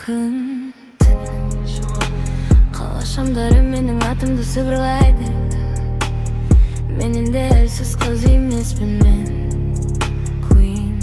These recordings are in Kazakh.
күн Қалашамдары менің атымды сыбырлайды. Мен енді әлсіз қыз емеспін, мен Queen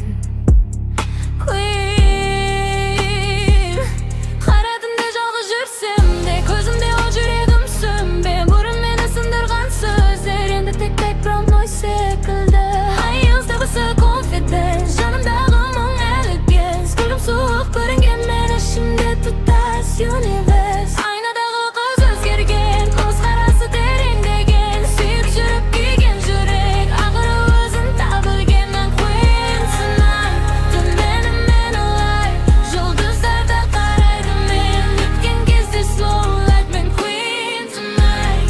Қарадымда жалғыз жүрсем де, көзімде ол жүрегім сөнбе. Бұрын мені сындырған сөздер енді тек тайпырмой секілді. Айыздағысы confidence, жанымдағы мың әлігез. Гүлім суық көрінген мен ішімде тұтас universe. Айнадағы қыз өзгерген, көзқарасы тереңдеген. Сүйіп жүріп күйген жүрек, ақыры өзін табылген. Мен Queen tonight, төменім мен олай. Жұлдыздарда қарайды мен, өткен кезде slow like. Мен Queen tonight,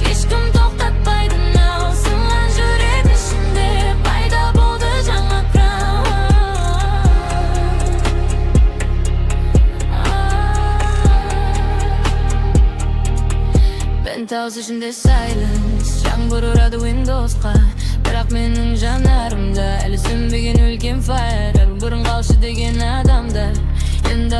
ешкім тоқтатпайды now. Сынған жүрек ішінде пайда болды жаңа crown. Penthouse ішінде silence, жаңбыр ұрады Windowsқа. Бірақ менің жанарымда әлі сөнбеген үлкен fire. Бұрын қалшы деген адамдар енді